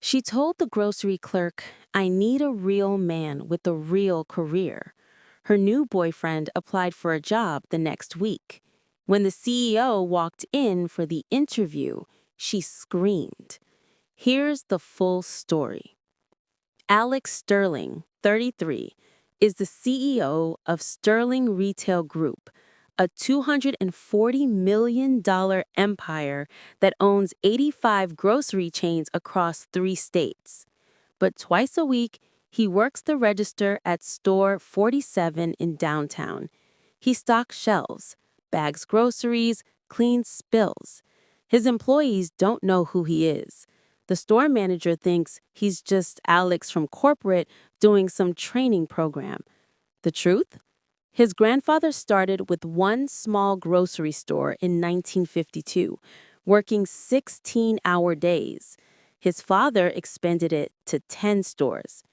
She told the grocery clerk, "I need a real man with a real career." Her new boyfriend applied for a job the next week. When the CEO walked in for the interview, she screamed. Here's the full story. Alex Sterling, 33, is the CEO of Sterling Retail Group, a $240 million empire that owns 85 grocery chains across 3 states. But twice a week, he works the register at store 47 in downtown. He stocks shelves, bags groceries, cleans spills. His employees don't know who he is. The store manager thinks he's just Alex from corporate doing some training program. The truth? His grandfather started with one small grocery store in 1952, working 16-hour days. His father expanded it to 10 stores.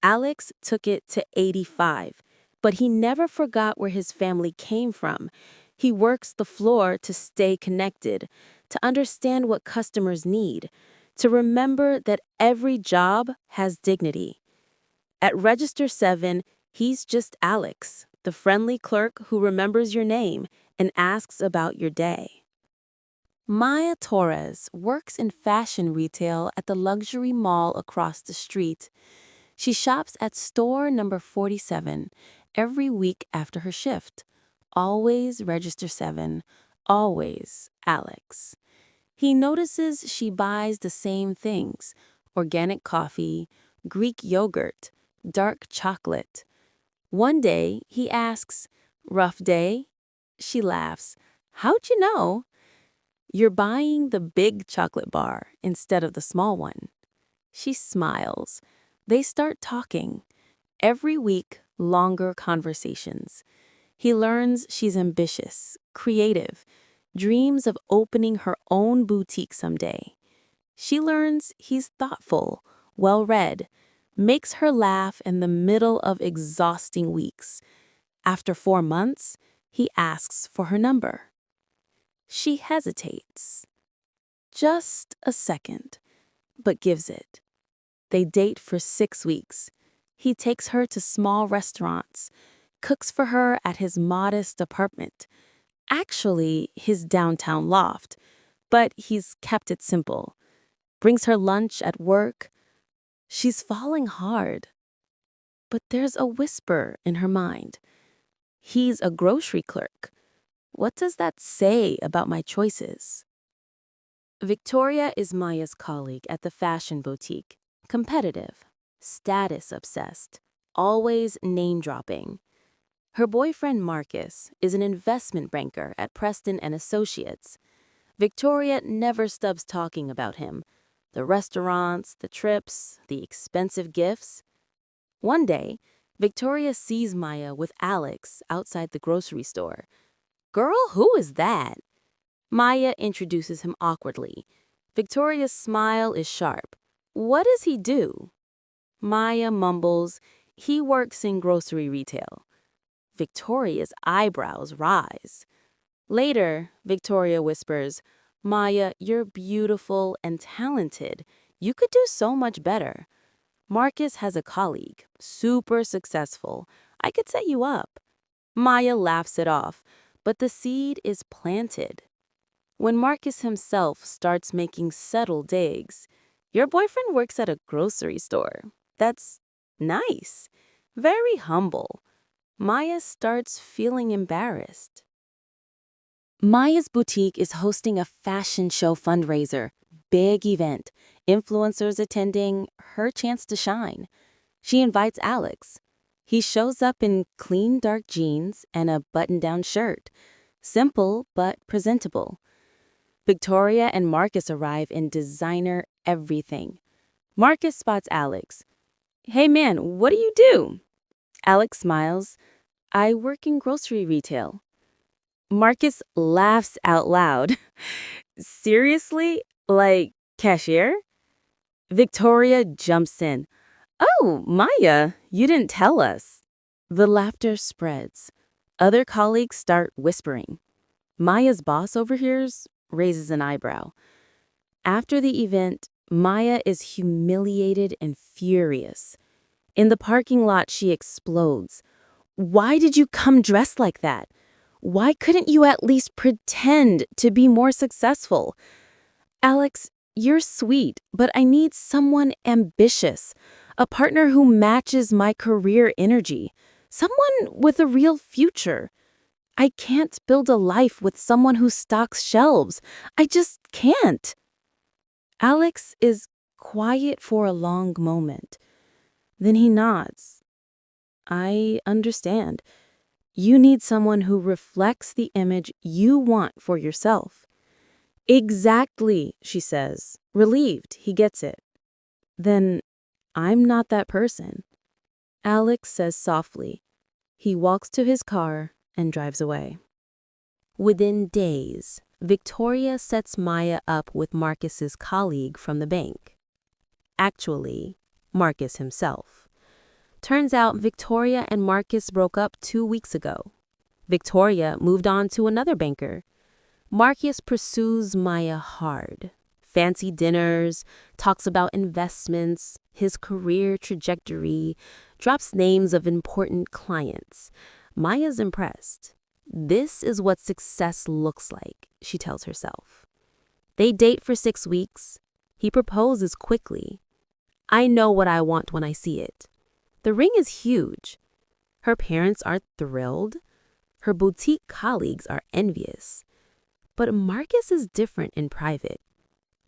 Alex took it to 85, but he never forgot where his family came from. He works the floor to stay connected, to understand what customers need, to remember that every job has dignity. At Register 7, he's just Alex, the friendly clerk who remembers your name and asks about your day. Maya Torres works in fashion retail at the luxury mall across the street. She shops at store number 47 every week after her shift. Always Register 7, always Alex. He notices she buys the same things: organic coffee, Greek yogurt, dark chocolate. One day, he asks, "Rough day?" She laughs. "How'd you know?" "You're buying the big chocolate bar instead of the small one." She smiles. They start talking. Every week, longer conversations. He learns she's ambitious, creative, dreams of opening her own boutique someday. She learns he's thoughtful, well-read, makes her laugh in the middle of exhausting weeks. After 4 months, he asks for her number. She hesitates. Just a second, but gives it. They date for 6 weeks. He takes her to small restaurants, cooks for her at his modest apartment. Actually, his downtown loft, but he's kept it simple. Brings her lunch at work. She's falling hard. But there's a whisper in her mind. He's a grocery clerk. What does that say about my choices? Victoria is Maya's colleague at the fashion boutique. Competitive, status-obsessed, always name-dropping. Her boyfriend Marcus is an investment banker at Preston and Associates. Victoria never stops talking about him. The restaurants, the trips, the expensive gifts. One day, Victoria sees Maya with Alex outside the grocery store. "Girl, who is that?" Maya introduces him awkwardly. Victoria's smile is sharp. "What does he do?" Maya mumbles, "He works in grocery retail." Victoria's eyebrows rise. Later, Victoria whispers, "Maya, you're beautiful and talented. You could do so much better. Marcus has a colleague, super successful. I could set you up." Maya laughs it off, but the seed is planted. When Marcus himself starts making subtle digs, "Your boyfriend works at a grocery store. That's nice. Very humble." Maya starts feeling embarrassed. Maya's boutique is hosting a fashion show fundraiser. Big event. Influencers attending, her chance to shine. She invites Alex. He shows up in clean dark jeans and a button-down shirt. Simple but presentable. Victoria and Marcus arrive in designer everything. Marcus spots Alex. "Hey man, what do you do?" Alex smiles. "I work in grocery retail." Marcus laughs out loud. "Seriously? Like cashier?" Victoria jumps in. "Oh, Maya, you didn't tell us." The laughter spreads. Other colleagues start whispering. Maya's boss overhears, raises an eyebrow. After the event, Maya is humiliated and furious. In the parking lot, she explodes. Why did you come dressed like that? Why couldn't you at least pretend to be more successful? Alex, you're sweet, but I need someone ambitious, a partner who matches my career energy, someone with a real future. I can't build a life with someone who stocks shelves. I just can't. Alex is quiet for a long moment. Then he nods. I understand. You need someone who reflects the image you want for yourself. Exactly, she says, relieved he gets it. Then I'm not that person. Alex says softly. He walks to his car and drives away. Within days, Victoria sets Maya up with Marcus's colleague from the bank. Actually, Marcus himself. Turns out Victoria and Marcus broke up 2 weeks ago. Victoria moved on to another banker. Marcus pursues Maya hard. Fancy dinners, talks about investments, his career trajectory, drops names of important clients. Maya's impressed. This is what success looks like, she tells herself. They date for 6 weeks. He proposes quickly. I know what I want when I see it. The ring is huge. Her parents are thrilled. Her boutique colleagues are envious. But Marcus is different in private.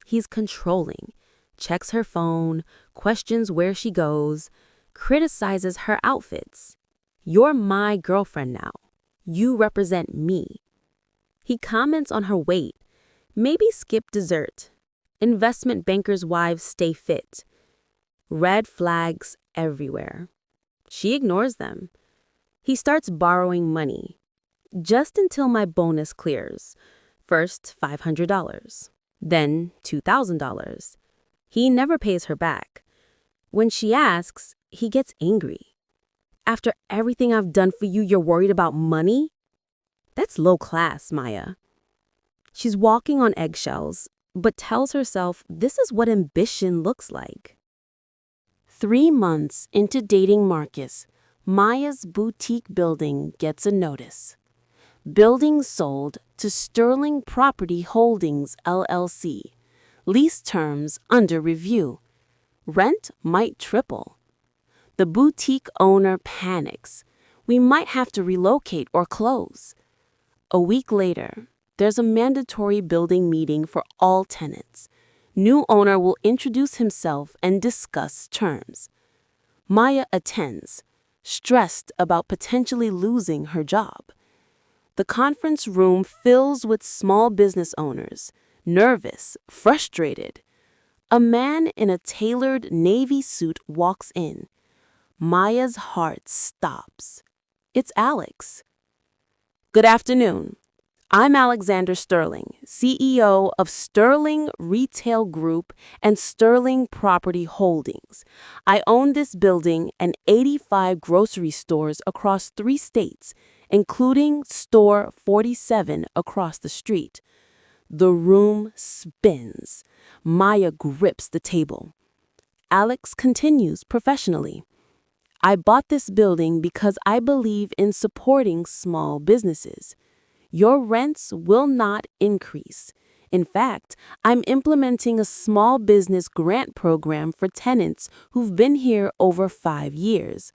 He's controlling, checks her phone, questions where she goes, criticizes her outfits. You're my girlfriend now. You represent me. He comments on her weight. Maybe skip dessert. Investment bankers' wives stay fit. Red flags everywhere. She ignores them. He starts borrowing money. Just until my bonus clears. First $500, then $2,000. He never pays her back. When she asks, he gets angry. After everything I've done for you, you're worried about money? That's low class, Maya. She's walking on eggshells, but tells herself this is what ambition looks like. 3 months into dating Marcus, Maya's boutique building gets a notice. Building sold to Sterling Property Holdings, LLC. Lease terms under review. Rent might triple. The boutique owner panics. We might have to relocate or close. A week later, there's a mandatory building meeting for all tenants. New owner will introduce himself and discuss terms. Maya attends, stressed about potentially losing her job. The conference room fills with small business owners, nervous, frustrated. A man in a tailored navy suit walks in. Maya's heart stops. It's Alex. Good afternoon. I'm Alexander Sterling, CEO of Sterling Retail Group and Sterling Property Holdings. I own this building and 85 grocery stores across 3 states, including Store 47 across the street. The room spins. Maya grips the table. Alex continues professionally. I bought this building because I believe in supporting small businesses. Your rents will not increase. In fact, I'm implementing a small business grant program for tenants who've been here over 5 years.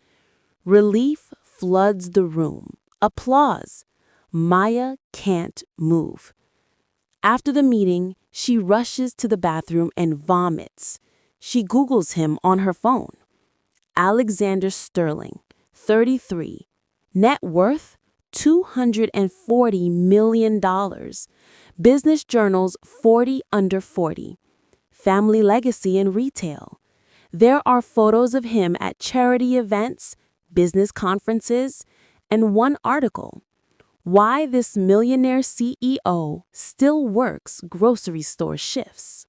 Relief floods the room. Applause. Maya can't move. After the meeting, she rushes to the bathroom and vomits. She Googles him on her phone. Alexander Sterling, 33. Net worth $240 million. Business journals 40 under 40. Family legacy in retail. There are photos of him at charity events, business conferences, and one article. Why this millionaire CEO still works grocery store shifts.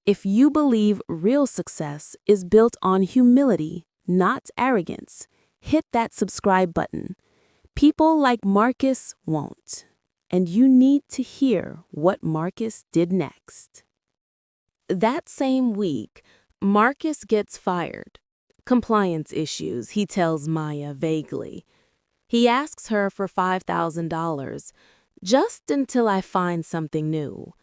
If you believe real success is built on humility, not arrogance, hit that subscribe button. People like Marcus won't. And you need to hear what Marcus did next. That same week, Marcus gets fired. Compliance issues, he tells Maya vaguely. He asks her for $5,000, just until I find something new.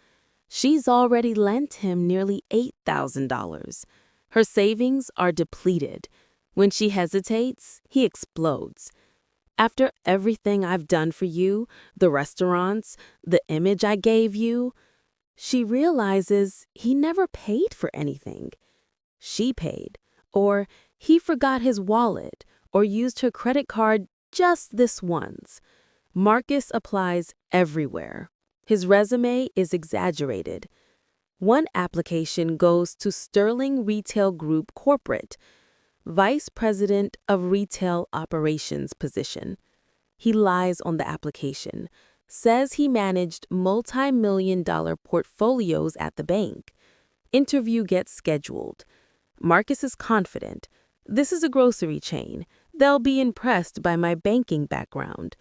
She's already lent him nearly $8,000. Her savings are depleted. When she hesitates, he explodes. After everything I've done for you, the restaurants, the image I gave you, she realizes he never paid for anything. She paid, or he forgot his wallet, or used her credit card just this once. Marcus applies everywhere. His resume is exaggerated. One application goes to Sterling Retail Group Corporate, Vice President of Retail Operations position. He lies on the application, says he managed multi-million-dollar portfolios at the bank. Interview gets scheduled. Marcus is confident. This is a grocery chain. They'll be impressed by my banking background.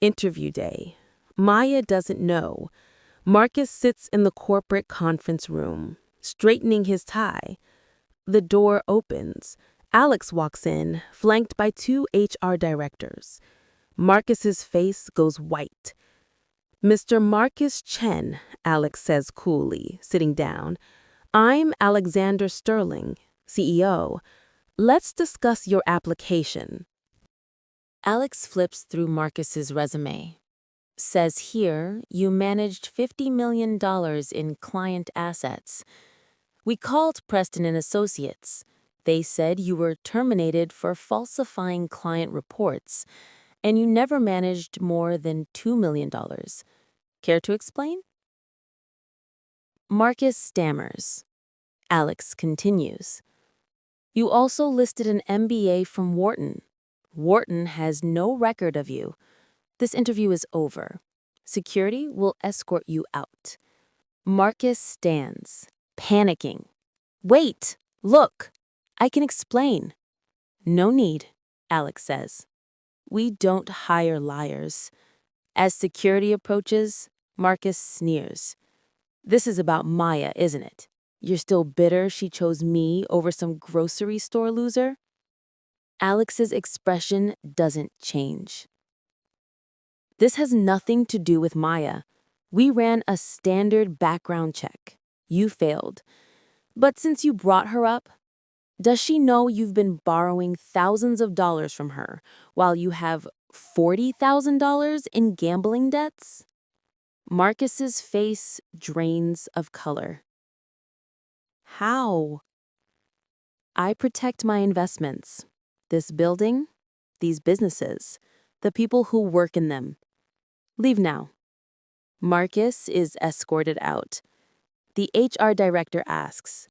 Interview day. Maya doesn't know. Marcus sits in the corporate conference room, straightening his tie. The door opens. Alex walks in, flanked by two HR directors. Marcus's face goes white. "Mr. Marcus Chen," Alex says coolly, sitting down. "I'm Alexander Sterling, CEO. Let's discuss your application." Alex flips through Marcus's resume. Says here you managed $50 million in client assets. We called Preston and Associates. They said you were terminated for falsifying client reports, and you never managed more than $2 million. Care to explain? Marcus stammers. Alex continues. You also listed an MBA from Wharton. Wharton has no record of you. This interview is over. Security will escort you out. Marcus stands, panicking. Wait, look, I can explain. No need, Alex says. We don't hire liars. As security approaches, Marcus sneers. This is about Maya, isn't it? You're still bitter she chose me over some grocery store loser? Alex's expression doesn't change. This has nothing to do with Maya. We ran a standard background check. You failed. But since you brought her up, does she know you've been borrowing thousands of dollars from her while you have $40,000 in gambling debts? Marcus's face drains of color. How? I protect my investments. This building, these businesses, the people who work in them. Leave now. Marcus is escorted out. The HR director asks,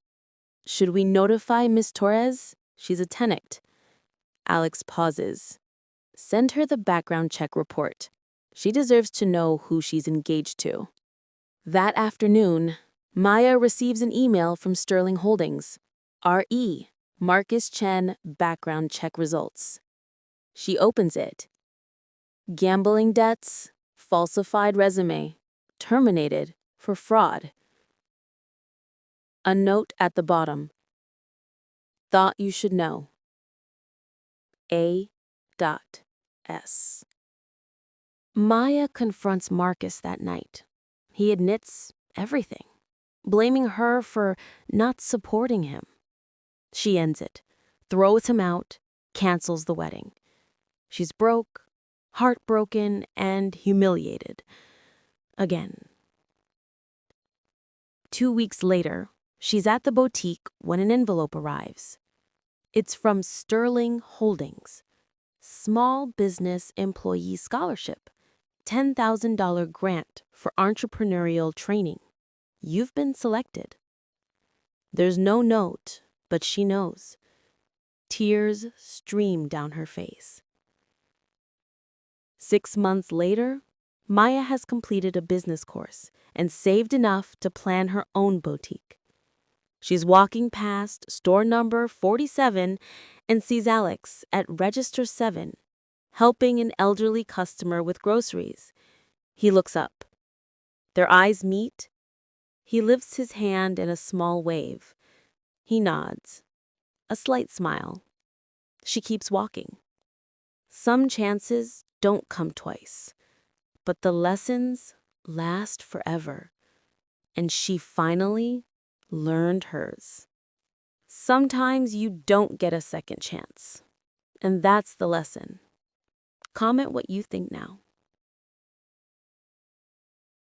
should we notify Miss Torres? She's a tenant. Alex pauses. Send her the background check report. She deserves to know who she's engaged to. That afternoon, Maya receives an email from Sterling Holdings. R.E. Marcus Chen background check results. She opens it. Gambling debts, falsified resume, terminated for fraud. A note at the bottom. Thought you should know. A.S. Maya confronts Marcus that night. He admits everything, blaming her for not supporting him. She ends it, throws him out, cancels the wedding. She's broke, heartbroken, and humiliated. Again. 2 weeks later, she's at the boutique when an envelope arrives. It's from Sterling Holdings. Small Business Employee Scholarship. $10,000 grant for entrepreneurial training. You've been selected. There's no note, but she knows. Tears stream down her face. 6 months later, Maya has completed a business course and saved enough to plan her own boutique. She's walking past store number 47 and sees Alex at register 7, helping an elderly customer with groceries. He looks up. Their eyes meet. He lifts his hand in a small wave. He nods. A slight smile. She keeps walking. Some chances don't come twice, but the lessons last forever. And she finally learned hers. Sometimes you don't get a second chance. And that's the lesson. Comment what you think now.